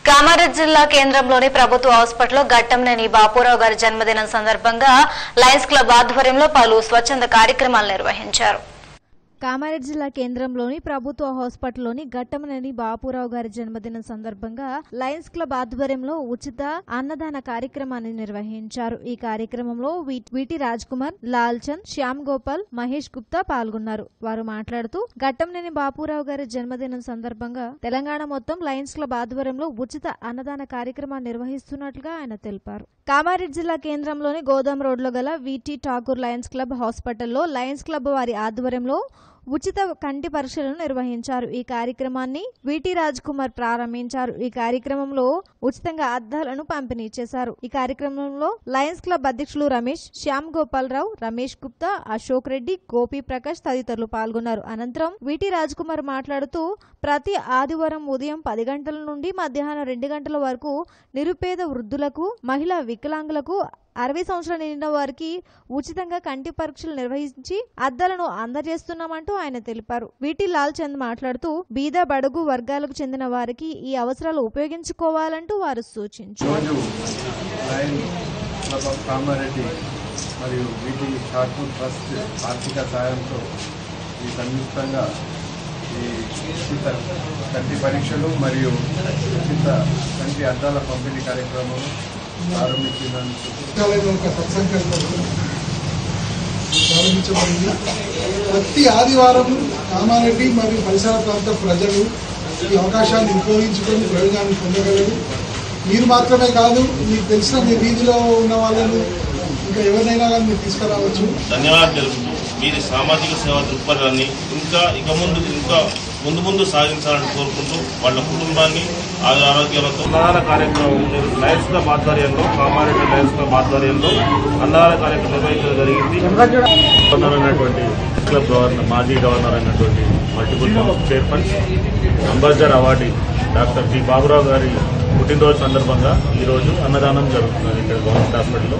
కామారెడ్డి జిల్లా కేంద్రంలోని ప్రభుత్వ హాస్పిటల్లో ఘట్టంనేని బాపురావు గారి జన్మదినం సందర్భంగా లయన్స్ క్లబ్ ఆధ్వర్యంలో పలు స్వచ్ఛంద కార్యక్రమాలు నిర్వహించారు. కామారెడ్డి జిల్లా కేంద్రంలోని ప్రభుత్వ హాస్పిటల్లోని ఘట్టంనేని బాపురావు గారి జన్మదినం సందర్భంగా లయన్స్ క్లబ్ ఆధ్వర్యంలో ఉచిత అన్నదాన కార్యక్రమాన్ని నిర్వహించారు. ఈ కార్యక్రమంలో విటి రాజ్ కుమార్, లాల్ చంద్, శ్యామ్ గోపాల్, మహేష్ గుప్తా పాల్గొన్నారు. వారు మాట్లాడుతూ ఘట్టంనేని బాపురావు గారి జన్మదినం సందర్భంగా తెలంగాణ మొత్తం లయన్స్ క్లబ్ ఆధ్వర్యంలో ఉచిత అన్నదాన కార్యక్రమాన్ని నిర్వహిస్తున్నట్లుగా ఆయన తెలిపారు. కామారెడ్డి జిల్లా కేంద్రంలోని గోదాం రోడ్లో గల విటి ఠాకూర్ లయన్స్ క్లబ్ హాస్పిటల్లో లయన్స్ క్లబ్ వారి ఆధ్వర్యంలో ఉచిత కంటి పరీక్షలను నిర్వహించారు. ఈ కార్యక్రమాన్ని విటి రాజ్ కుమార్ ప్రారంభించారు. ఈ కార్యక్రమంలో ఉచితంగా అద్దాలను పంపిణీ చేశారు. ఈ కార్యక్రమంలో లయన్స్ క్లబ్ అధ్యక్షులు రమేష్, శ్యామ్ గోపాల్ రావు, రమేష్ గుప్తా, అశోక్ రెడ్డి, గోపి ప్రకాష్ తదితరులు పాల్గొన్నారు. అనంతరం విటి రాజ్ కుమార్ మాట్లాడుతూ ప్రతి ఆదివారం ఉదయం 10 గంటల నుండి మధ్యాహ్నం 2 గంటల వరకు నిరుపేద వృద్ధులకు, మహిళా వికలాంగులకు, 60 సంవత్సరాలు నిండిన వారికి ఉచితంగా కంటి పరీక్షలు నిర్వహించి అద్దాలను అందజేస్తున్నామంటూ ఆయన తెలిపారు. వీటి లాల్ చంద్ మాట్లాడుతూ బీద బడుగు వర్గాలకు చెందిన వారికి ఈ అవసరాలు ఉపయోగించుకోవాలంటూ వారు సూచించారు. ఆర్థిక సాయంతో ఈ సంయుక్తంగా ఈ ఉచిత కంటి పరీక్షలు మరియు ఉచిత కంటి అద్దాల పంపిణీ కార్యక్రమం ప్రారంభించబడింది. ప్రతి ఆదివారం కామారెడ్డి మరియు పరిసర ప్రాంత ప్రజలు ఈ అవకాశాన్ని ఉపయోగించుకొని ప్రయోజనాన్ని పొందగలరు. మీరు మాత్రమే కాదు, మీకు తెలిసిన మీ వీధిలో ఉన్న వాళ్ళను ఇంకా ఎవరినైనా కానీ మీరు తీసుకురావచ్చు. ధన్యవాదాలు తెలుపుతూ మీరు సామాజిక సేవా దృక్పథాన్ని ఇంకా ముందు సాగించాలని కోరుకుంటూ వాళ్ళ కుటుంబాన్ని ఆరోగ్యాలతో అన్నదాన కార్యక్రమం లయన్స్ క్లబ్ ఆధ్వర్యంలో, కామారెడ్డి లయన్స్ క్లబ్ ఆధ్వర్యంలో అన్నదాన కార్యక్రమం నిర్వహించడం జరిగింది. గవర్నర్ అయినటువంటి క్లబ్ గవర్నర్, మాజీ గవర్నర్ అయినటువంటి multiple chairman, ambassador awardee doctor G Baburao గారి పుట్టినరోజు సందర్భంగా ఈరోజు అన్నదానం జరుగుతుంది ఇక్కడ గవర్నమెంట్ హాస్పిటల్లో.